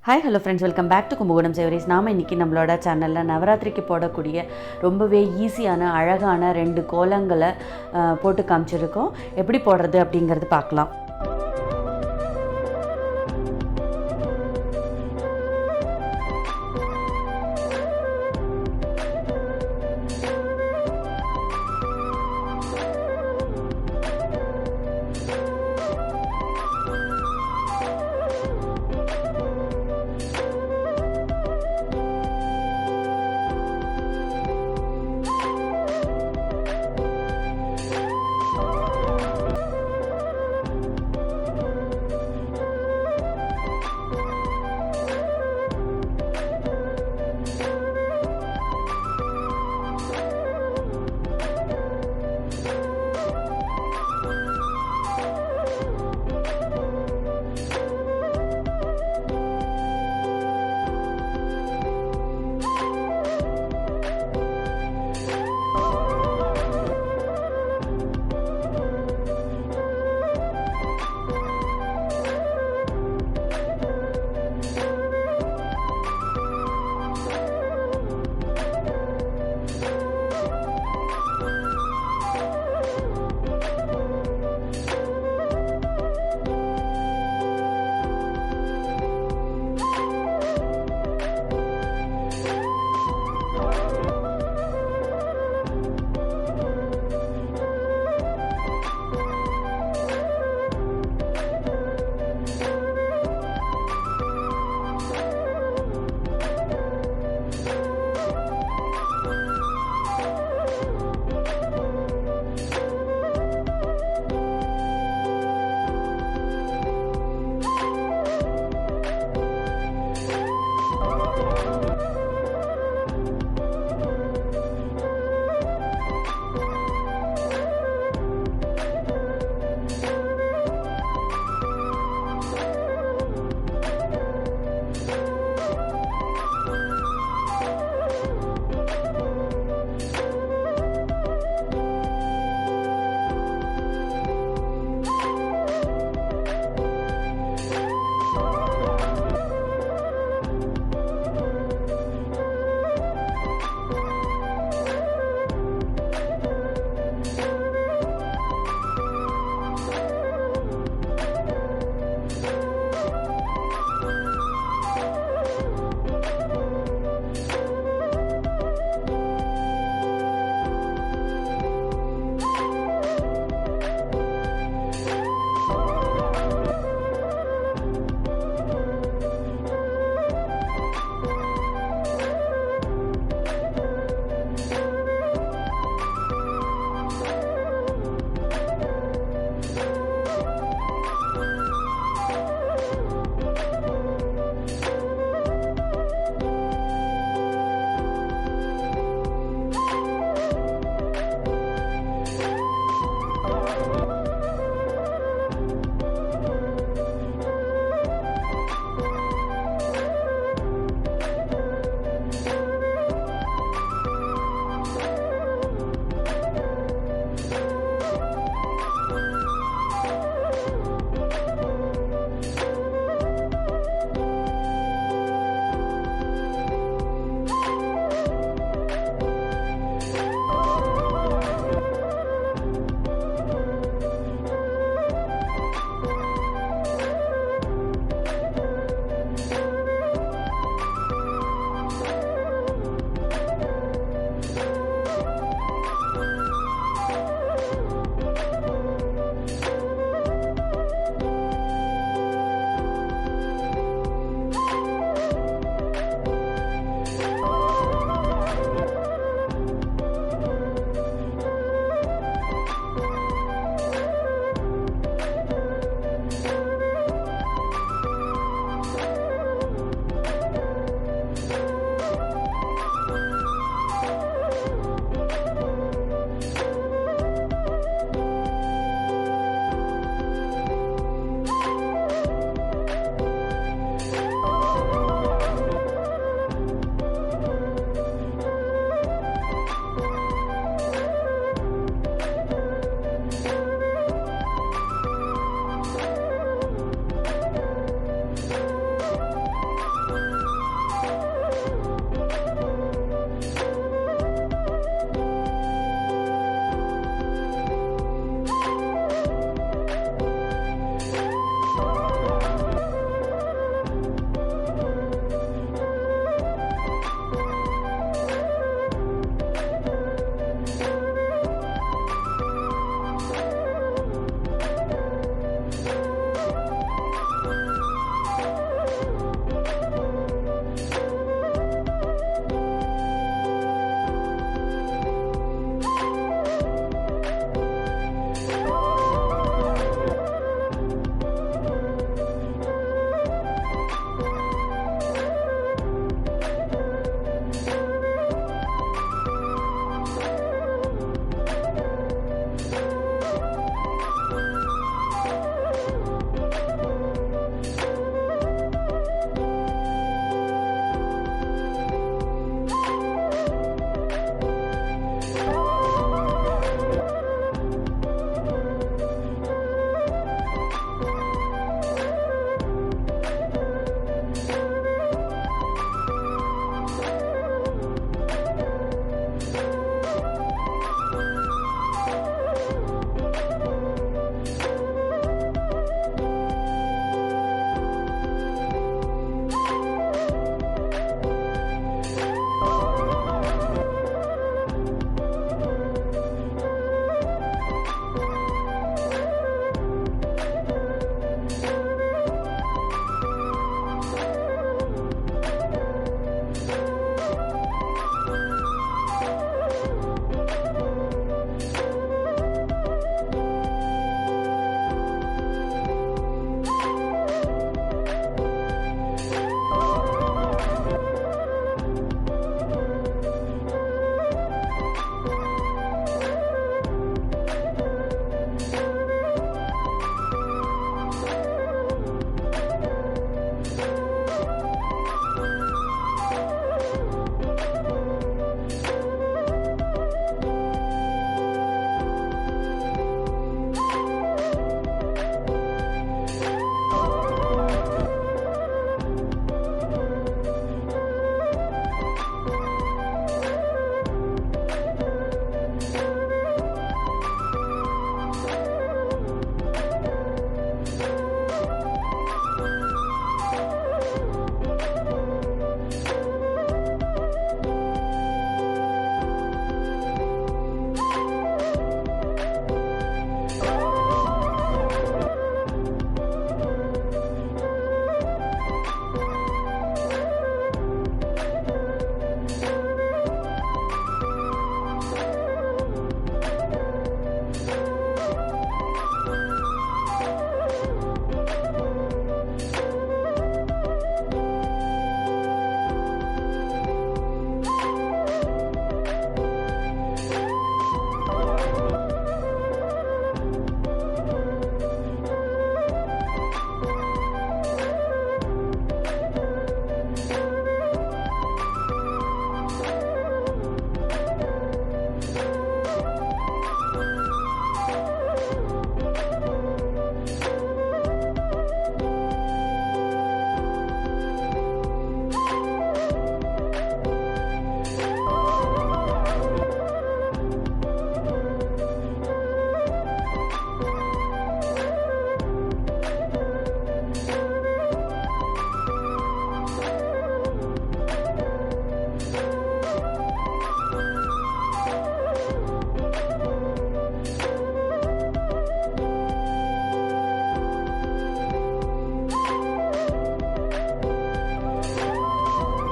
Hi hello friends, welcome back to Kumbakonam savouries. நாம் இன்றைக்கி நம்மளோட சேனலில் நவராத்திரிக்கு போடக்கூடிய ரொம்பவே ஈஸியான அழகான 2 கோலங்களை போட்டு காமிச்சிருக்கோம். எப்படி போடுறது அப்படிங்கிறது பார்க்கலாம்.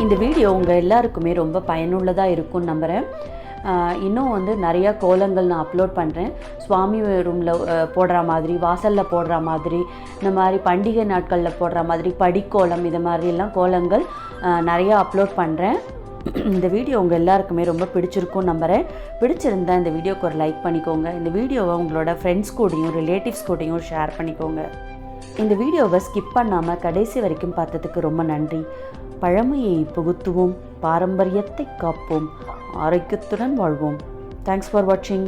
இந்த வீடியோ உங்கள் எல்லாருக்குமே ரொம்ப பயனுள்ளதாக இருக்கும்னு நம்புகிறேன். இன்னும் வந்து நிறையா கோலங்கள் நான் அப்லோட் பண்ணுறேன். சுவாமி ரூமில் போடுற மாதிரி, வாசலில் போடுற மாதிரி, இந்த மாதிரி பண்டிகை நாட்களில் போடுற மாதிரி படிக்கோலம், இது மாதிரிலாம் கோலங்கள் நிறையா அப்லோட் பண்ணுறேன். இந்த வீடியோ உங்கள் எல்லாருக்குமே ரொம்ப பிடிச்சிருக்கும்னு நம்புகிறேன். பிடிச்சிருந்தா இந்த வீடியோக்கு ஒரு லைக் பண்ணிக்கோங்க. இந்த வீடியோவை உங்களோட ஃப்ரெண்ட்ஸ் கூடயும் ரிலேட்டிவ்ஸ் கூடயும் ஷேர் பண்ணிக்கோங்க. இந்த வீடியோவை ஸ்கிப் பண்ணாமல் கடைசி வரைக்கும் பார்த்ததுக்கு ரொம்ப நன்றி. பழமையை புகுத்துவோம், பாரம்பரியத்தை காப்போம், ஆரோக்கியத்துடன் வாழ்வோம். தேங்க்ஸ் ஃபார் வாட்சிங்.